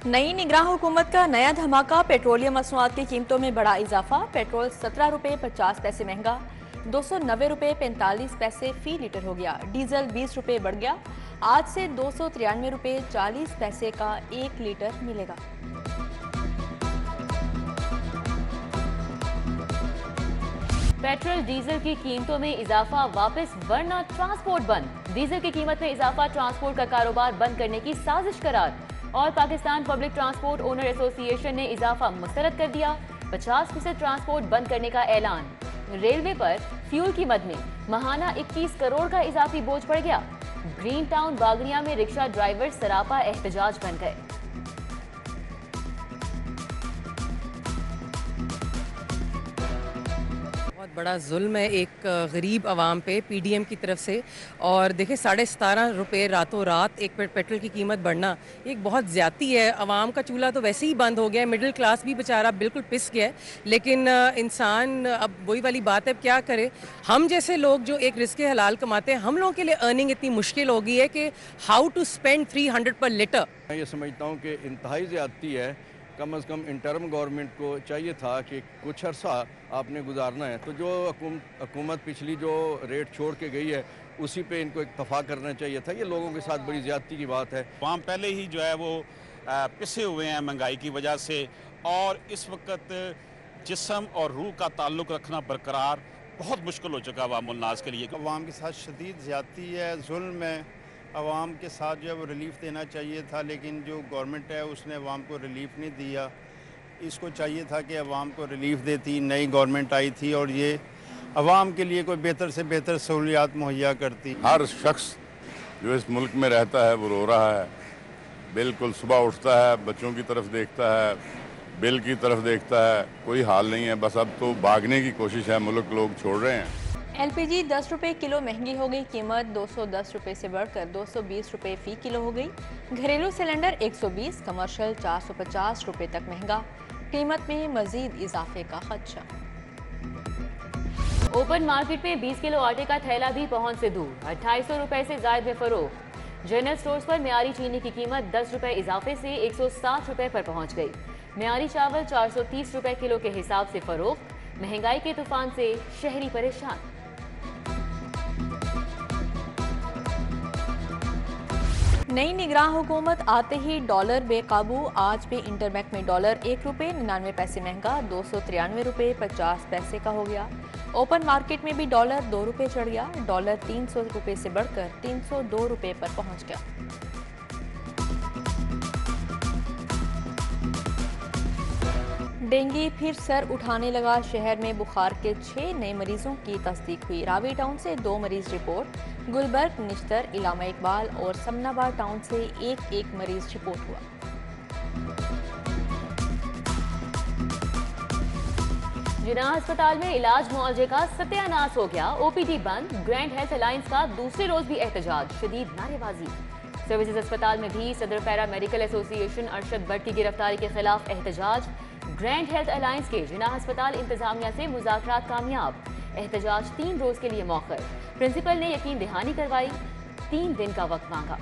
नई निगरान हुकूमत का नया धमाका। पेट्रोलियम मसनूआत की कीमतों में बड़ा इजाफा। पेट्रोल 17 रुपये 50 पैसे महंगा, 290 रुपये 45 पैसे फी लीटर हो गया। डीजल 20 रुपये बढ़ गया, आज से 293 रुपये 40 पैसे का 1 लीटर मिलेगा। पेट्रोल डीजल की कीमतों में इजाफा वापस, वरना ट्रांसपोर्ट बंद। डीजल की कीमत में इजाफा ट्रांसपोर्ट का कारोबार बंद करने की साजिश करार। और Pakistan public transport owner association ने इजाफा मुस्तरद कर दिया। 50% ट्रांसपोर्ट बंद करने का ऐलान। रेलवे पर फ्यूल की मद में माहाना 21 करोड़ का इजाफी बोझ पड़ गया। ग्रीन टाउन बागरिया में रिक्शा ड्राइवर सरापा एहतजाज बन गए। बहुत बड़ा जुल्म है एक गरीब आवाम पे पीडीएम की तरफ से। और देखिए 17.5 रुपये रातों रात एक पेट्रोल की कीमत बढ़ना एक बहुत ज़्यादती है। आवाम का चूल्हा तो वैसे ही बंद हो गया है, मिडिल क्लास भी बेचारा बिल्कुल पिस गया है। लेकिन इंसान अब वही वाली बात है, अब क्या करे। हम जैसे लोग जो एक रिस्क हलाल कमाते हैं, हम लोगों के लिए अर्निंग इतनी मुश्किल हो गई है कि हाउ टू स्पेंड 300 पर लीटर। मैं ये समझता हूँ कि इंतहाई ज़्यादती है। कम अज़ कम इंटर्म गवर्नमेंट को चाहिए था कि कुछ अरसा आपने गुजारना है, तो जो हुकूमत पिछली जो रेट छोड़ के गई है उसी पे इनको इत्तफाक करना चाहिए था। ये लोगों के साथ बड़ी ज़्यादती की बात है। वहाँ पहले ही जो है वो पिसे हुए हैं महंगाई की वजह से, और इस वक्त जिस्म और रूह का ताल्लुक़ रखना बरकरार बहुत मुश्किल हो चुका है अवामुन्नास के लिए। अवाम के साथ शदीद ज़्यादती है, जुल्म है। अवाम के साथ जो है वो रिलीफ देना चाहिए था, लेकिन जो गवर्नमेंट है उसने अवाम को रिलीफ नहीं दिया। इसको चाहिए था कि अवाम को रिलीफ देती। नई गवर्नमेंट आई थी और ये अवाम के लिए कोई बेहतर से बेहतर सहूलियात मुहैया करती। हर शख्स जो इस मुल्क में रहता है वो रो रहा है। बिल्कुल सुबह उठता है, बच्चों की तरफ देखता है, बिल की तरफ देखता है, कोई हाल नहीं है। बस अब तो भागने की कोशिश है, मुल्क लोग छोड़ रहे हैं। एलपीजी 10 रुपये किलो महंगी हो गई। कीमत 210 रुपये से बढ़कर 220 रुपये फी किलो हो गई। घरेलू सिलेंडर 120, कमर्शियल 450 रुपये तक महंगा। कीमत में मजीद इजाफे का खदशा। ओपन मार्केट में 20 किलो आटे का थैला भी पहुंच से दूर। 2800 रुपए से जायद में फरोख्त। जनरल स्टोर्स पर मियारी चीनी की कीमत 10 रुपए इजाफे से 160 रुपए पर पहुंच गई। मियारी चावल 430 रुपए किलो के हिसाब से फरोख्त। महंगाई के तूफान से शहरी परेशान। नई निगरान हुकूमत आते ही डॉलर बेकाबू। आज भी इंटरबैंक में डॉलर 1 रुपये 99 पैसे महंगा, 293 रुपये 50 पैसे का हो गया। ओपन मार्केट में भी डॉलर 2 रुपये चढ़ गया। डॉलर 300 रुपये से बढ़कर 302 रुपये पर पहुंच गया। डेंगू फिर सर उठाने लगा। शहर में बुखार के 6 नए मरीजों की तस्दीक हुई। रावी टाउन से 2 मरीज रिपोर्ट। गुलबर्ग, निश्तर, इलामा इकबाल और समनाबाद टाउन से एक मरीज रिपोर्ट हुआ। जिन्ना अस्पताल में इलाज मुआवजे का सत्यानाश हो गया। ओपीडी बंद। ग्रैंड हेल्थ अलायंस का दूसरे रोज भी एहतजाज, शदीद नारेबाजी। सर्विसेज अस्पताल में भी सदर para medical association Arshad Bhatt की गिरफ्तारी के खिलाफ एहतजाज। ग्रैंड हेल्थ अलायंस के जिन्ना अस्पताल इंतजामिया से मुज़ाकरात कामयाब। एहतजाज 3 रोज के लिए मौखर। प्रिंसिपल ने यकीन दहानी करवाई, 3 दिन का वक्त मांगा।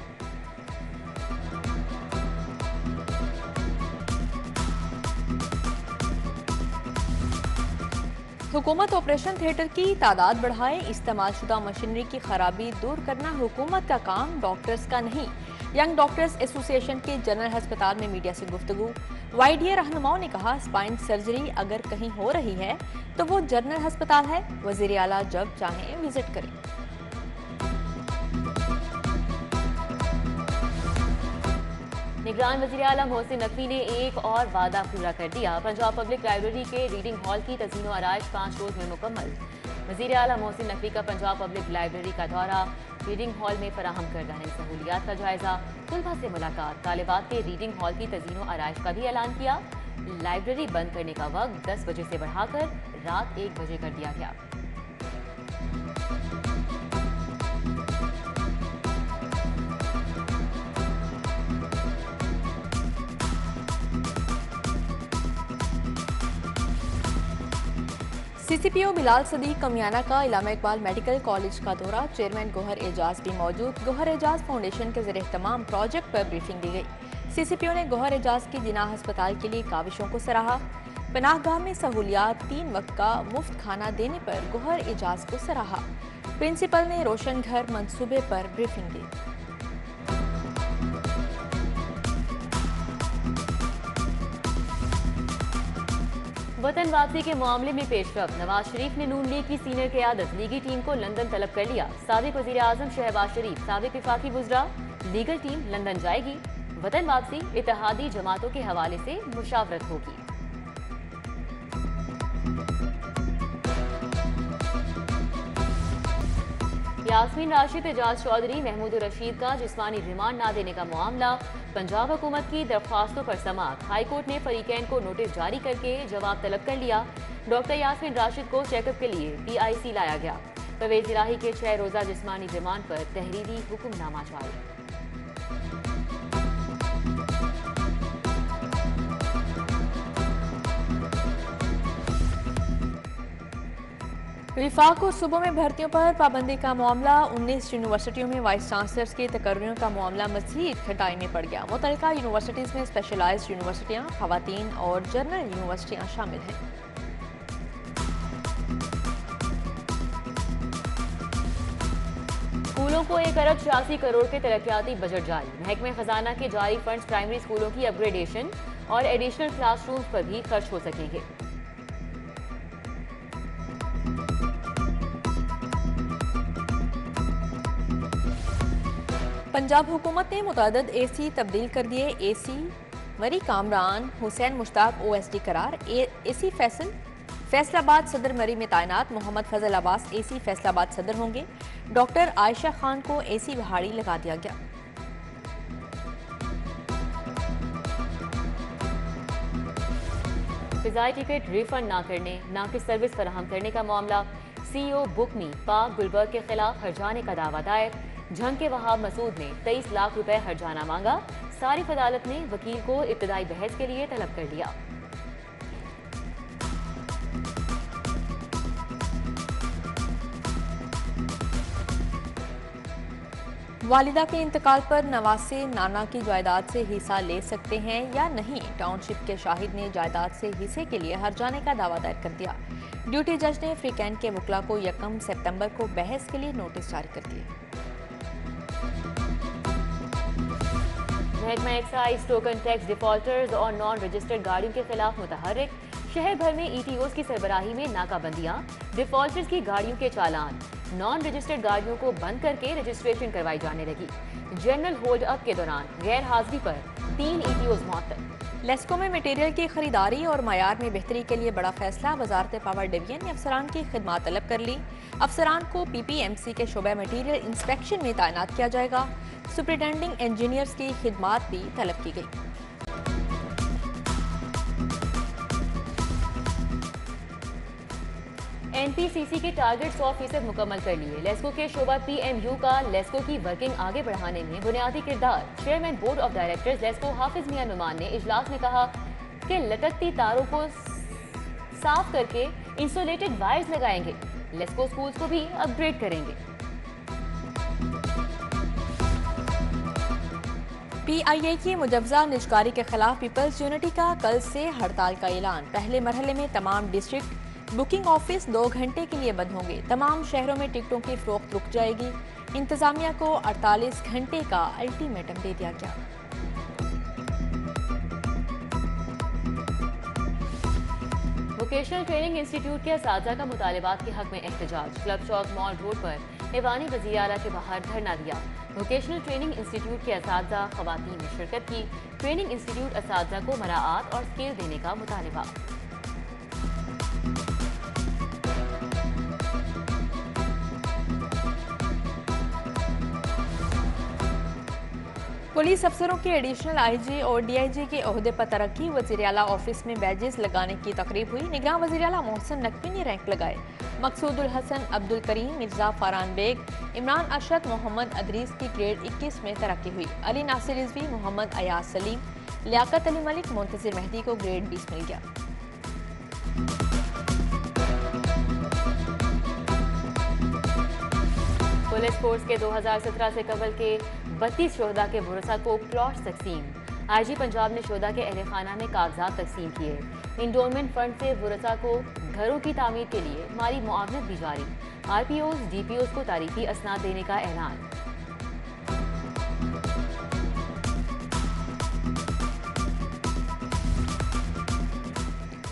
हुकूमत ऑपरेशन थिएटर की तादाद बढ़ाए। इस्तेमाल शुदा मशीनरी की खराबी दूर करना हुकूमत का काम, डॉक्टर्स का नहीं। यंग डॉक्टर्स एसोसिएशन के जनरल अस्पताल में मीडिया से गुफ्तगू। वाईडीए रहनुमाओं ने कहा, स्पाइन सर्जरी अगर कहीं हो रही है तो वो जनरल अस्पताल है। वजीर आला जब चाहें विजिट करें। निगरान वज़ीर आला मोहसिन नकवी ने एक और वादा पूरा कर दिया। पंजाब पब्लिक लाइब्रेरी के रीडिंग हॉल की तज़ीनो आराइश 5 रोज में मुकम्मल। वज़ीर आला मोहसिन नकवी का पंजाब पब्लिक लाइब्रेरी का दौरा, रीडिंग हॉल में फराहम करदा नई सहूलियात का जायजा, तलबा से मुलाकात, तालिबात के रीडिंग हॉल की तज़ीनो आराइश का भी ऐलान किया। लाइब्रेरी बंद करने का वक्त 10 बजे से बढ़ाकर रात 1 बजे कर दिया गया। सीसीपीओ बिलाल सदीक कमियाना का इलामा इकबाल मेडिकल कॉलेज का दौरा। चेयरमैन गौहर एजाज भी मौजूद। गौहर एजाज फाउंडेशन के ज़रिए तमाम प्रोजेक्ट पर ब्रीफिंग दी गई। CCPO ने गौहर एजाज की जिनाह अस्पताल के लिए काविशों को सराहा। पनाहगाह में सहूलियात 3 वक्त का मुफ्त खाना देने पर गौहर एजाज को सराहा। प्रिंसिपल ने रोशन घर मंसूबे पर ब्रीफिंग दी। वतन वापसी के मामले में पेशरफ। नवाज शरीफ ने नून लीग की सीनियर क़यादत लीगी टीम को लंदन तलब कर लिया। साबिक वज़ीर आज़म शहबाज शरीफ, साबिक वफाकी वुज़रा, लीगल टीम लंदन जाएगी। वतन वापसी इत्तेहादी जमातों के हवाले से मुशावरत होगी। यास्मीन राशिद, एजाज चौधरी, महमूद रशीद का जिस्मानी रिमांड ना देने का मामला। पंजाब हुकूमत की दरख्वास्तों पर समाअत। हाईकोर्ट ने फरीकैन को नोटिस जारी करके जवाब तलब कर लिया। डॉक्टर यास्मीन राशिद को चेकअप के लिए PIC लाया गया। परवेज इलाही के 6 रोज़ा जिस्मानी रिमांड पर तहरीरी हुक्मनामा जारी। विफाक और सूबों में भर्तियों पर पाबंदी का मामला। 19 यूनिवर्सिटियों में वाइस चांसलर्स की तकर्रियों का मामला मज़ीद खटाई में पड़ गया। मुतल्लिका यूनिवर्सिटीज़ में स्पेशलाइज्ड यूनिवर्सिटियाँ, खवातीन और जनरल यूनिवर्सिटियाँ शामिल हैं। स्कूलों को 1 अरब 86 करोड़ के तरक्याती बजट जारी। महकमे खजाना के जारी फंड्स प्राइमरी स्कूलों की अपग्रेडेशन और एडिशनल क्लासरूम्स पर भी खर्च हो सकेंगे। पंजाब हुकूमत ने मुतअद्दिद AC तब्दील कर दिए। AC मरी कामरान हुसैन मुश्ताक OSD करार। AC फैसलाबाद सदर मरी में तैनात मोहम्मद फजल अब्बास AC फैसलाबाद सदर होंगे। डॉक्टर आयशा खान को AC बहाड़ी लगा दिया गया। फिजाई टिकट रिफंड ना करने, नाकिस सर्विस फराहम करने का मामला। CEO बुकमी पाक गुलबर्ग के खिलाफ हर्जाने का दावा दायर। झंग के वहाब मसूद ने 23 लाख रुपए हर्जाना मांगा। सारिफ अदालत ने वकील को इब्तदाई बहस के लिए तलब कर लिया। वालिदा के इंतकाल पर नवासे नाना की जायदाद से हिस्सा ले सकते हैं या नहीं। टाउनशिप के शाहिद ने जायदाद से हिस्से के लिए हर्जाने का दावा दायर कर दिया। ड्यूटी जज ने फ्रीकैन के वकला को 1 सितंबर को बहस के लिए नोटिस जारी कर दिए। महकमा एक्साइज टोकन टैक्स डिफॉल्टर्स और नॉन रजिस्टर्ड गाड़ियों के खिलाफ मुतहर्रिक। शहर भर में ETOs की सरबराही में नाकाबंदियां। डिफॉल्टर्स की गाड़ियों के चालान, नॉन रजिस्टर्ड गाड़ियों को बंद करके रजिस्ट्रेशन करवाई जाने लगी। जनरल होल्ड अप के दौरान गैर हाजिरी पर 3 ETOs मअतल। लेस्को में मटेरियल की खरीदारी और मयार में बेहतरी के लिए बड़ा फैसला। वजारत पावर डिवीजन ने अफसरान की खिदमत तलब कर ली। अफसरान को PPMC के शोबे मटेरियल इंस्पेक्शन में तैनात किया जाएगा। सुपरिटेंडिंग इंजीनियर्स की खिदमत भी तलब की गई। NPCC के टारगेट 100% मुकम्मल कर लिए। लेस्को के शोबा PMU का लेस्को की वर्किंग आगे बढ़ाने में बुनियादी किरदार। Chairman board of directors LESCO Hafiz Mian Numan ने इजलास में कहा कि लटकती तारों को साफ करके इंसुलेटेड वायर्स लगाएंगे। लेस्को स्कूल्स को भी अपग्रेड करेंगे। PIA की मुजवजा निजकारी के खिलाफ पीपल्स यूनिटी का कल से हड़ताल का ऐलान। पहले मरहले में तमाम डिस्ट्रिक्ट बुकिंग ऑफिस 2 घंटे के लिए बंद होंगे। तमाम शहरों में टिकटों की फरोख्त रुक जाएगी। इंतजामिया को 48 घंटे का अल्टीमेटम दे दिया गया। वोकेशनल ट्रेनिंग इंस्टीट्यूट के असातिज़ा का मुतालिबात के हक में एहतजाज। क्लब चौक मॉल रोड पर ऐवानी वज़ीर आला के बाहर धरना दिया। वोकेशनल ट्रेनिंग इंस्टीट्यूट के असातिज़ा ख़वातीन ने शिरकत की। ट्रेनिंग इंस्टीट्यूट असातिज़ा को मराआत और स्केल देने का मुतालिबा। पुलिस अफसरों के एडिशनल IG और DIG के ओहदे पर तरक्की। वज़ीर आला ऑफिस में बैजेस लगाने की तकरीब हुई। निगरान वज़ीर आला मोहसिन नकवी ने रैंक लगाए। मकसूदुल हसन, अब्दुल करीम, मिर्जा फरहान बेग, इमरान अशरफ, मोहम्मद अदरीस की ग्रेड 21 में तरक्की हुई। अली नासिर रिजवी, मोहम्मद अयाज सलीम, लियाकत अली मलिक, मुंतज़िर मेहदी को ग्रेड 20 मिल गया। पुलिस फोर्स के 2017 से कबल के 32 शोहदा के भरोसा को प्लॉट तकसीम। आईजी पंजाब ने शोधा के अहल खाना में कागजात तकसीम किए। इंडोमेंट फंड से वुरसा को घरों की तामीर के लिए माली मुआवनत भी जारी। आरपीओज डीपीओज को तारीफी असनाद देने का ऐलान।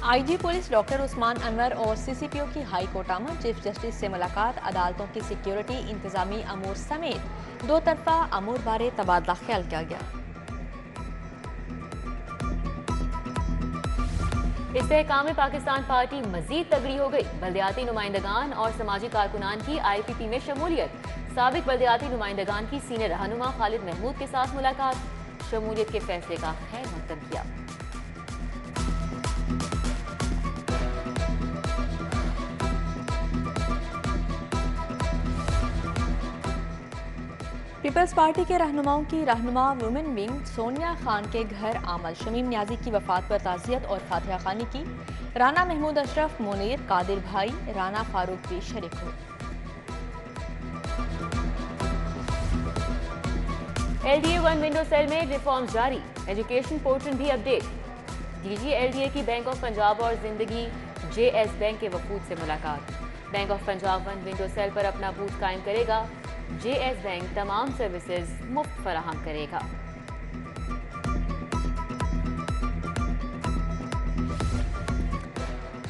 IG police doctor Usman Anwar और सीसीपीओ की हाई कोर्ट आमद। चीफ जस्टिस से मुलाकात। अदालतों की सिक्योरिटी, इंतजामी अमूर समेत दो तरफा अमूर बारे तबादला ख्याल किया गया। इस्तेहकाम पाकिस्तान पार्टी मजीद तगड़ी हो गई। बल्दियाती नुमाइंदगान और समाजी कारकुनान की IPP में शमूलियत। साबिक बल्दियाती नुमाइंदगान की सीनियर रहनुमा खालिद महमूद के साथ मुलाकात। शमूलियत के फैसले का खैर मकदम किया। पीपल्स पार्टी के रहनुमाओं की रहनुमा वुमेन विंग सोनिया खान के घर आमद। शमीम न्याजी की वफात पर ताज़ियत और फातिहा खानी की। राना महमूद अशरफ, मुनीर, कादिर भाई, राना फारूक भी शरीक हुए। LDA 1 विंडो सेल में रिफॉर्म जारी। एजुकेशन पोर्टल भी अपडेट। DG LDA की बैंक ऑफ पंजाब और जिंदगी JS बैंक के वफूद से मुलाकात। Bank of Punjab 1 window cell पर अपना बूथ कायम करेगा। JS बैंक तमाम सर्विसेज मुफ्त फराहम करेगा।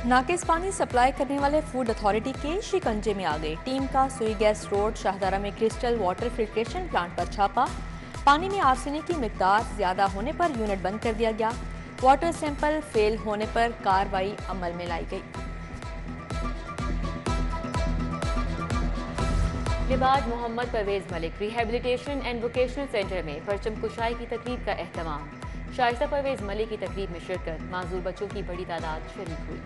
नाकिस पानी सप्लाई करने वाले फूड अथॉरिटी के शिकंजे में आ गई। टीम का सुई गैस रोड शाहदारा में क्रिस्टल वाटर फिल्ट्रेशन प्लांट पर छापा। पानी में आर्सेनिक की मिकदार ज्यादा होने पर यूनिट बंद कर दिया गया। वाटर सैंपल फेल होने पर कार्रवाई अमल में लाई गई। लिबाद Mohammad Parvez Malik rehabilitation and vocational centre में परचम कुशाई की तकरीब का एहतमाम। शाइस्ता परवेज मलिक की तकरीब में शिरकत। माजूर बच्चों की बड़ी तादाद शरीक हुई।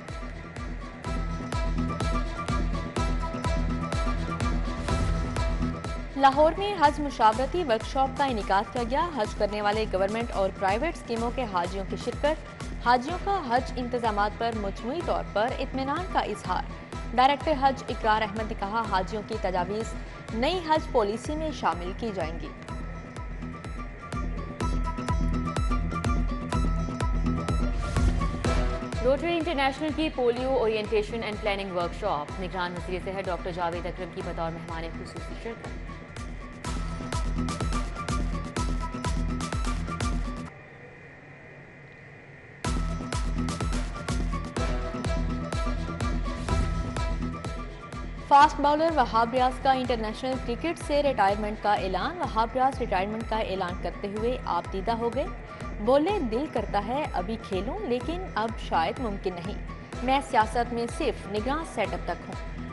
लाहौर में हज मुशावरती वर्कशॉप का इनेकाद किया गया। हज करने वाले गवर्नमेंट और प्राइवेट स्कीमों के हाजियों की शिरकत। हाजियों का हज इंतजामात पर मजमूई तौर पर इत्मीनान का इजहार। डायरेक्टर हज इकरार अहमद ने कहा, हाजियों की तजावीज़ नई हज पॉलिसी में शामिल की जाएंगी। रोटरी इंटरनेशनल की polio orientation and planning workshop. निगरान वज़ीर सेहत डॉक्टर जावेद अकरम की बतौर मेहमान खुसूसी शिरकत। फास्ट बॉलर वहाब रियाज का इंटरनेशनल क्रिकेट से रिटायरमेंट का ऐलान। वहाब रियाज रिटायरमेंट का ऐलान करते हुए आपदीदा हो गए। बोले, दिल करता है अभी खेलूं लेकिन अब शायद मुमकिन नहीं। मैं सियासत में सिर्फ निगरान सेटअप तक हूं।